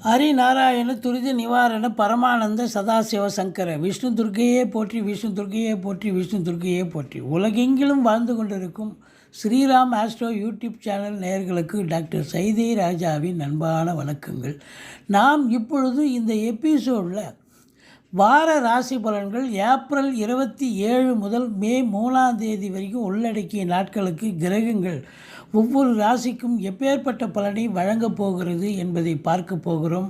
ஹரிநாராயண துரித நிவாரண பரமானந்த சதாசிவ சங்கர விஷ்ணு துர்க்கையே போற்றி விஷ்ணு துர்க்கையே போற்றி விஷ்ணு துர்க்கையே போற்றி. உலகெங்கிலும் வாழ்ந்து கொண்டிருக்கும் ஸ்ரீராம் ஆஸ்ட்ரோ யூடியூப் சேனல் நேயர்களுக்கு டாக்டர் சைதை ராஜாவின் அன்பான வணக்கங்கள். நாம் இப்பொழுது இந்த எபிசோடில் வார ராசி பலன்கள் ஏப்ரல் 27 முதல் மே 3ஆம் தேதி வரைக்கும் உள்ளடக்கிய நாட்களுக்கு கிரகங்கள் ஒவ்வொரு ராசிக்கும் எப்பேற்பட்ட பலனை வழங்கப் போகிறது என்பதை பார்க்க போகிறோம்.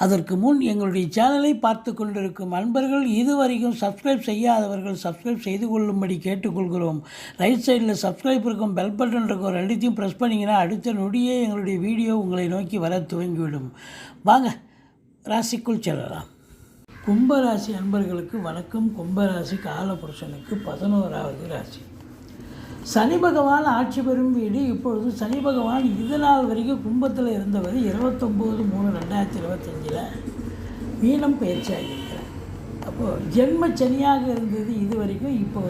அதற்கு முன் எங்களுடைய சேனலை பார்த்து கொண்டிருக்கும் அன்பர்கள் இதுவரைக்கும் சப்ஸ்கிரைப் செய்யாதவர்கள் சப்ஸ்கிரைப் செய்து கொள்ளும்படி கேட்டுக்கொள்கிறோம். ரைட் சைடில் சப்ஸ்கிரைப் இருக்கும், பெல் பட்டன் இருக்கும், ரெண்டுத்தையும் ப்ரெஸ் பண்ணிங்கன்னா அடுத்த நொடியே எங்களுடைய வீடியோ உங்களை நோக்கி வர துவங்கிவிடும். வாங்க ராசிக்குள் செல்லலாம். கும்பராசி அன்பர்களுக்கு வணக்கம். கும்பராசி காலபுருஷனுக்கு 11வது ராசி. சனி பகவான் ஆட்சி பெறும் வீடு. இப்பொழுது சனி பகவான் இது நாள் வரைக்கும் கும்பத்தில் இருந்தவர் 29/3/2025 மீனம் பயிற்சியாகியிருக்கிறார். அப்போது ஜென்ம சனியாக இருந்தது இது வரைக்கும், இப்போ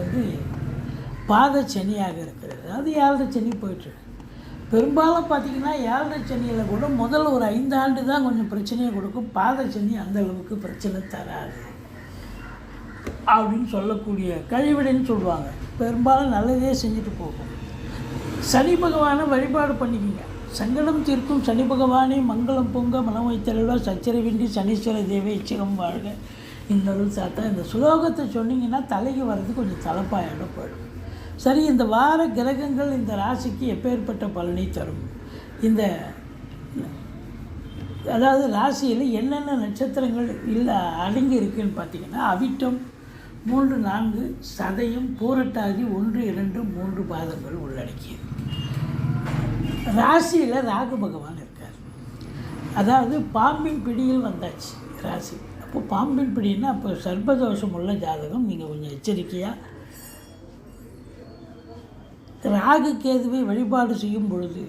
பாத சனியாக இருக்கிறது. அது 7 சனி போயிட்டுருக்கு. பெரும்பாலும் பார்த்திங்கன்னா 7 சனியில் கூட முதல் ஒரு 5 ஆண்டு தான் கொஞ்சம் பிரச்சனையை கொடுக்கும். பாத சனி அந்தளவுக்கு பிரச்சனை தராது அப்படின்னு சொல்லக்கூடிய கழிவிடைன்னு சொல்லுவாங்க. பெரும்பாலும் நல்லதே செஞ்சுட்டு போகும். சனி பகவானை வழிபாடு பண்ணிக்கிங்க. சங்கடம் தீர்க்கும் சனி பகவானே மங்களம் பொங்க மனம் வைத்தருள சச்சரவின்றி சனீஸ்வர தேவை இச்சகம் வாழ்க இன்னொரு சாத்தா. இந்த சுலோகத்தை சொன்னீங்கன்னா தலைக்கு வர்றது கொஞ்சம் தலைப்பாயிடம் போயிடும். சரி, இந்த வார கிரகங்கள் இந்த ராசிக்கு எப்பேற்பட்ட பலனை தரும்? இந்த அதாவது ராசியில் என்னென்ன நட்சத்திரங்கள் இல்லை அடங்கி இருக்குதுன்னு பார்த்தீங்கன்னா, அவிட்டம் 3, 4, சதயம், பூரட்டாதி 1, 2, 3 பாதங்கள் உள்ளடக்கியது. ராசியில் ராகு பகவான் இருக்கார். அதாவது பாம்பின் பிடியில் வந்தாச்சு ராசி. அப்போ பாம்பின் பிடின்னா அப்போ சர்ப்பதோஷம் உள்ள ஜாதகம். நீங்கள் கொஞ்சம் எச்சரிக்கையாக ராகு கேதுவை வழிபாடு செய்யும் பொழுது,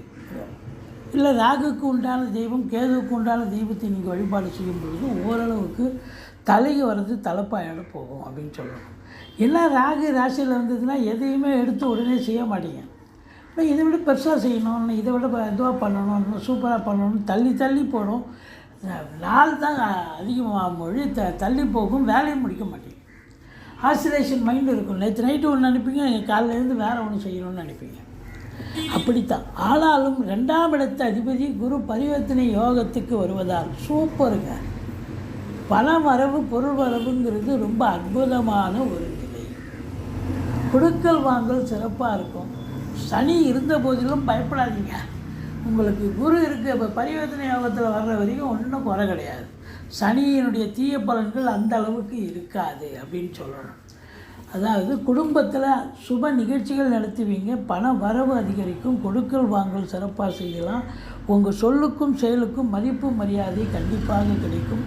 இல்லை ராகுக்கு உண்டான தெய்வம் கேதுவுக்கு உண்டான தெய்வத்தை நீங்கள் வழிபாடு செய்யும் பொழுது ஓரளவுக்கு தலைக்கு வர்றது தலைப்பாயோட போகும் அப்படின்னு சொல்லணும். எல்லாம் ராகு ராசியில் வந்ததுன்னா எதையுமே எடுத்து உடனே செய்ய மாட்டீங்க. இல்லை இதை விட பெருசாக செய்யணும், இதை விட இதுவாக பண்ணணும், இன்னும் சூப்பராக பண்ணணும்னு தள்ளி போடும். நாள் தான் அதிகமாக மொழி தள்ளி போகும், வேலையை முடிக்க மாட்டீங்க. ஆசிலேஷன் மைண்டு இருக்கும். நேற்று நைட்டு ஒன்று நினைப்பீங்க, காலையிலேருந்து வேறு ஒன்று செய்யணும்னு நினைப்பீங்க. அப்படித்தான். ஆனாலும் 2ஆம் இடத்து அதிபதி குரு பரிவர்த்தனை யோகத்துக்கு வருவதால் சூப்பருங்க. பண வரவு பொருள் வரவுங்கிறது ரொம்ப அற்புதமான ஒரு நிலை. கொடுக்கல் வாங்கல் சிறப்பாக இருக்கும். சனி இருந்த போதிலும் பயப்படாதீங்க. உங்களுக்கு குரு இருக்குது. இப்போ பரிவர்த்தனை யோகத்தில் வர்ற வரைக்கும் ஒன்றும் குறை கிடையாது. சனியினுடைய தீய பலன்கள் அந்த அளவுக்கு இருக்காது அப்படின்னு சொல்லணும். அதாவது குடும்பத்தில் சுப நிகழ்ச்சிகள் நடத்துவீங்க. பண வரவு அதிகரிக்கும். கொடுக்கல் வாங்கல் சிறப்பாக செய்யலாம். உங்கள் சொல்லுக்கும் செயலுக்கும் மதிப்பு மரியாதை கண்டிப்பாக கிடைக்கும்.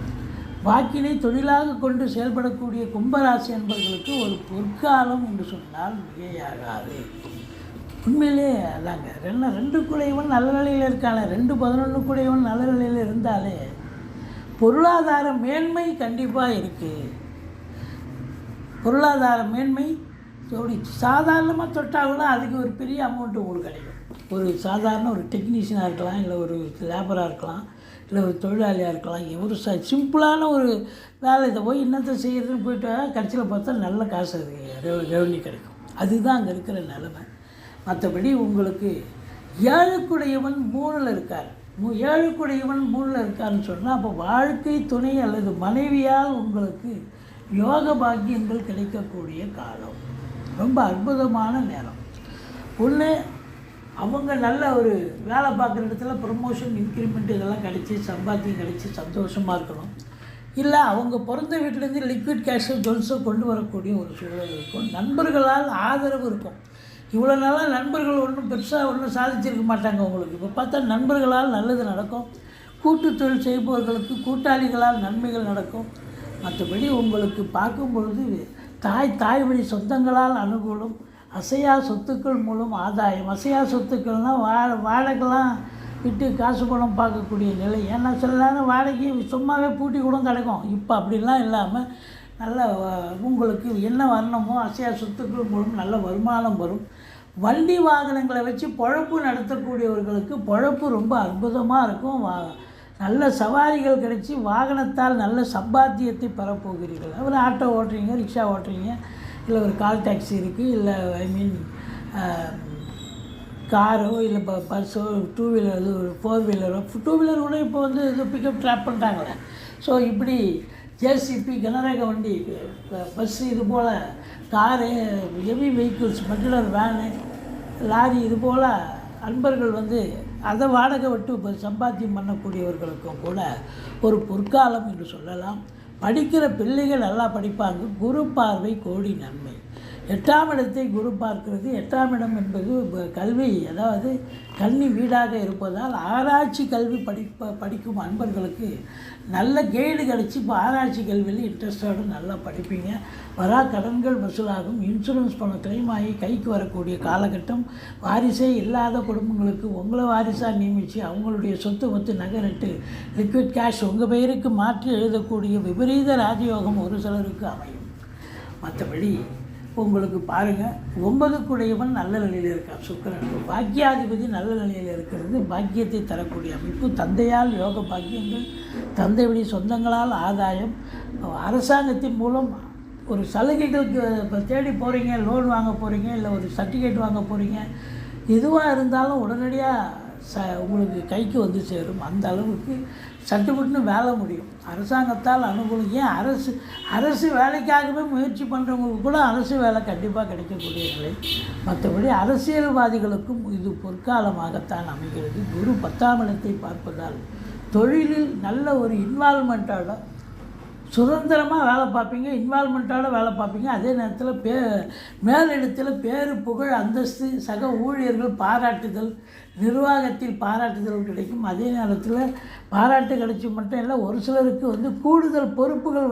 வாக்கினை தொழிலாக கொண்டு செயல்படக்கூடிய கும்பராசி அன்பர்களுக்கு ஒரு பொற்காலம் என்று சொன்னால் மிகையாகாது. உண்மையிலே அதாங்க. 2 கூடையவன் நல்ல நிலையில் இருக்கான, 2-11 கூடையவன் நல்ல நிலையில் இருந்தாலே பொருளாதார மேன்மை கண்டிப்பாக இருக்குது. பொருளாதார மேன்மை சாதாரணமாக தொட்டால் கூட அதுக்கு ஒரு பெரிய அமௌண்ட்டு உங்களுக்கு கிடைக்கும். ஒரு சாதாரண ஒரு டெக்னீஷியனாக இருக்கலாம், இல்லை ஒரு லேபராக இருக்கலாம், இல்லை ஒரு தொழிலாளியாக இருக்கலாம். ஒரு சிம்பிளான ஒரு வேலை, இதை போய் என்னத்தை செய்கிறதுன்னு போய்ட்டு கடைசியில் பார்த்தா நல்ல காசு ரெவன்யூ கிடைக்கும். அதுதான் அங்கே இருக்கிற நிலைமை. மற்றபடி உங்களுக்கு 7 3 இருக்கார். 7 3 இருக்காருன்னு சொன்னால் அப்போ வாழ்க்கை துணை அல்லது மனைவியால் உங்களுக்கு யோக பாக்கியங்கள் கிடைக்கக்கூடிய காலம். ரொம்ப அற்புதமான நேரம். ஒன்று, அவங்க நல்ல ஒரு வேலை பார்க்குற இடத்துல ப்ரமோஷன், இன்க்ரிமெண்ட் இதெல்லாம் கிடச்சி சம்பாத்தியம் கிடச்சி சந்தோஷமாக இருக்கணும். இல்லை அவங்க பிறந்த வீட்டிலேருந்து லிக்விட் கேஷோ ஜுவல்ஸோ கொண்டு வரக்கூடிய ஒரு சூழல் இருக்கும். நண்பர்களால் ஆதரவு இருக்கும். இவ்வளோ நாளாக நண்பர்கள் ஒன்றும் பெருசாக ஒன்றும் சாதிச்சிருக்க மாட்டாங்க உங்களுக்கு. இப்போ பார்த்தா நண்பர்களால் நல்லது நடக்கும். கூட்டு தொழில் செய்பவர்களுக்கு கூட்டாளிகளால் நன்மைகள் நடக்கும். மற்றபடி உங்களுக்கு பார்க்கும் பொழுது தாய் வழி சொந்தங்களால் அனுகூலம். அசையா சொத்துக்கள் மூலம் ஆதாயம். அசையா சொத்துக்கள்னால் வாடகைலாம் விட்டு காசு பணம் பார்க்கக்கூடிய நிலை. ஏன்னா சில நேரம் வாடகை சும்மாவே பூட்டி கூட கிடக்கும். இப்போ அப்படிலாம் இல்லாமல் நல்ல உங்களுக்கு என்ன வரணுமோ அசையா சொத்துக்கள் மூலம் நல்ல வருமானம் வரும். வண்டி வாகனங்களை வச்சு பொழப்பு நடத்தக்கூடியவர்களுக்கு பொழப்பு ரொம்ப அற்புதமாக இருக்கும். நல்ல சவாரிகள் கிடைச்சி வாகனத்தால் நல்ல சம்பாத்தியத்தை பெறப்போகிறீர்கள். ஒரு ஆட்டோ ஓட்டுறீங்க, ரிக்ஷா ஓட்டுறீங்க, இல்லை ஒரு கால் டாக்ஸி இருக்குது, இல்லை காரோ இல்லை பஸ்ஸோ, டூ வீலர், ஒரு 4 வீலரோ, 2 வீலர் கூட இப்போ வந்து இது பிக்கப் ட்ராப் பண்ணிட்டாங்களே. ஸோ இப்படி ஜேசிபி, கனரக வண்டி, பஸ்ஸு, இது போல் காரு, ஹெவி வெஹிக்கிள்ஸ், மட்லர் வேனு, லாரி, இது போல் அன்பர்கள் வந்து அதை வாடகை விட்டு இப்போ சம்பாத்தியம் பண்ணக்கூடியவர்களுக்கும் கூட ஒரு பொற்காலம் என்று சொல்லலாம். படிக்கிற பிள்ளைகள் நல்லா படிப்பாங்க. குரு பார்வை கோடி நன்மை. 8ஆம் இடத்தை குரு பார்க்கிறது. 8ஆம் இடம் என்பது கல்வி, அதாவது கன்னி வீடாக இருப்பதால் ஆராய்ச்சி கல்வி படிக்கும் அன்பர்களுக்கு நல்ல கைடு கிடச்சி இப்போ ஆராய்ச்சி கல்வியில் இன்ட்ரெஸ்டோடு நல்லா படிப்பீங்க. வரா கடன்கள் வசூலாகும். இன்சூரன்ஸ் பணம் கிளைம் ஆகி கைக்கு வரக்கூடிய காலகட்டம். வாரிசே இல்லாத குடும்பங்களுக்கு உங்களை வாரிசாக நியமித்து அவங்களுடைய சொத்து மொத்து நகரிட்டு லிக்விட் கேஷ் உங்கள் பெயருக்கு மாற்றி எழுதக்கூடிய விபரீத ராஜயோகம் ஒரு சிலருக்கு அமையும். மற்றபடி உங்களுக்கு பாருங்கள், 9க்குடையவன் நல்ல நிலையில் இருக்கான் சுக்கிரன். பாக்கியாதிபதி நல்ல நிலையில் இருக்கிறது. பாக்கியத்தை தரக்கூடிய அமைப்பு. தந்தையால் யோக பாக்கியங்கள், தந்தை வழி சொந்தங்களால் ஆதாயம், அரசாங்கத்தின் மூலம் ஒரு சலுகைகளுக்கு இப்போ தேடி போகிறீங்க, லோன் வாங்க போகிறீங்க, இல்லை ஒரு சர்டிஃபிகேட் வாங்க போகிறீங்க, எதுவாக இருந்தாலும் உடனடியாக உங்களுக்கு கைக்கு வந்து சேரும். அந்த அளவுக்கு சட்டுப்பட்டுன்னு வேலை முடியும். அரசாங்கத்தால் அனுகூலம். ஏன் அரசு வேலைக்காகவே முயற்சி பண்ணுறவங்களுக்கு கூட அரசு வேலை கண்டிப்பாக கிடைக்கக்கூடிய நிலை. மற்றபடி அரசியல்வாதிகளுக்கும் இது பொற்காலமாகத்தான் அமைகிறது. குரு 10ஆம் இடத்தை பார்ப்பதால் தொழிலில் நல்ல ஒரு இன்வால்மெண்ட்டோட சுதந்திரமாக வேலை பார்ப்பீங்க, இன்வால்மெண்ட்டோட வேலை பார்ப்பீங்க. அதே நேரத்தில் மேலிடத்தில் பேரு, புகழ், அந்தஸ்து, சக ஊழியர்கள் பாராட்டுதல், நிர்வாகத்தில் பாராட்டுதல் கிடைக்கும். அதே நேரத்தில் பாராட்டு கிடைச்சி மட்டும் இல்லை, ஒரு சிலருக்கு வந்து கூடுதல் பொறுப்புகள்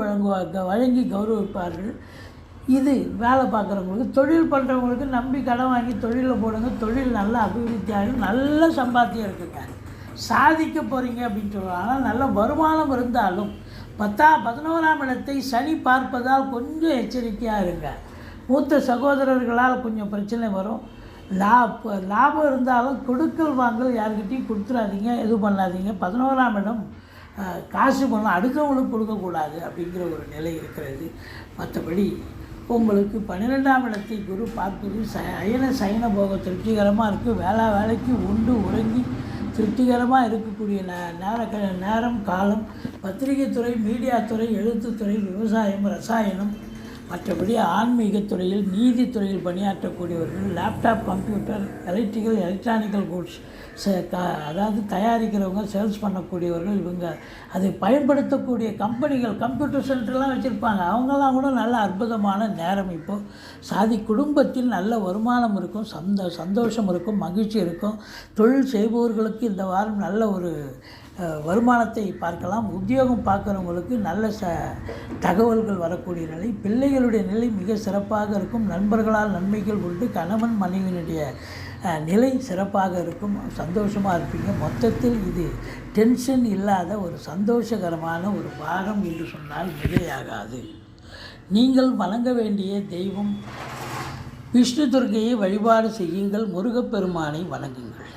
வழங்கி கௌரவிப்பார்கள். இது வேலை பார்க்குறவங்களுக்கு. தொழில் பண்ணுறவங்களுக்கு நம்பி கடன் வாங்கி தொழிலில் போடுங்க. தொழில் நல்ல அபிவிருத்தியாகும். நல்ல சம்பாத்தியம் இருக்குங்க. சாதிக்க போகிறீங்க அப்படின்னு சொல்லுவாங்க. ஆனால் நல்ல வருமானம் இருந்தாலும் 11ஆம் இடத்தை சனி பார்ப்பதால் கொஞ்சம் எச்சரிக்கையாக இருங்க. மூத்த சகோதரர்களால் கொஞ்சம் பிரச்சனை வரும். லாபம் இருந்தாலும் கொடுக்கல் வாங்கல் யாருக்கிட்டையும் கொடுத்துடாதீங்க, எதுவும் பண்ணாதீங்க. 11ஆம் இடம் காசு பண்ணலாம், அடுத்தவங்களுக்கு கொடுக்கக்கூடாது அப்படிங்கிற ஒரு நிலை இருக்கிறது. மற்றபடி உங்களுக்கு 12ஆம் இடத்தை குரு பார்ப்பது அயன சயன போக திருப்திகரமாக இருக்குது. வேலைக்கு உண்டு உறங்கி திருப்திகரமாக இருக்கக்கூடிய நேரம் காலம். பத்திரிகை துறை, மீடியா துறை, எழுத்துத்துறை, விவசாயம், ரசாயனம், மற்றபடி ஆன்மீகத்துறையில், நீதித்துறையில் பணியாற்றக்கூடியவர்கள், லேப்டாப், கம்ப்யூட்டர், எலக்ட்ரானிக்கல் கூட்ஸ் அதாவது தயாரிக்கிறவங்க, சேல்ஸ் பண்ணக்கூடியவர்கள், இவங்க அதை பயன்படுத்தக்கூடிய கம்பெனிகள், கம்ப்யூட்டர் சென்டர்லாம் வச்சுருப்பாங்க. அவங்கெல்லாம் கூட நல்ல அற்புதமான நேரம். இப்போது குடும்பத்தில் நல்ல வருமானம் இருக்கும், சந்தோஷம் இருக்கும், மகிழ்ச்சி இருக்கும். தொழில் செய்பவர்களுக்கு இந்த வாரம் நல்ல ஒரு வருமானத்தை பார்க்கலாம். உத்தியோகம் பார்க்குறவங்களுக்கு நல்ல தகவல்கள் வரக்கூடிய நிலை. பிள்ளைகளுடைய நிலை மிக சிறப்பாக இருக்கும். நண்பர்களால் நன்மைகள் உண்டு. கணவன் மனைவியினுடைய நிலை சிறப்பாக இருக்கும். சந்தோஷமாக இருப்பீங்க. மொத்தத்தில் இது டென்ஷன் இல்லாத ஒரு சந்தோஷகரமான ஒரு வாரம் என்று சொன்னால் மிகையாகாது. நீங்கள் வணங்க வேண்டிய தெய்வம் விஷ்ணு துர்க்கையை வழிபாடு செய்யுங்கள். முருகப்பெருமானை வணங்குங்கள்.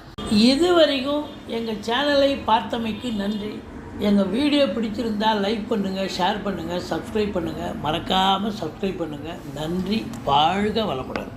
இதுவரைக்கும் எங்கள் சேனலை பார்த்தமைக்கு நன்றி. எங்கள் வீடியோ பிடிச்சிருந்தால் லைக் பண்ணுங்கள், ஷேர் பண்ணுங்கள், சப்ஸ்கிரைப் பண்ணுங்கள். மறக்காமல் சப்ஸ்கிரைப் பண்ணுங்கள். நன்றி. வாழ்க வளமுடன்.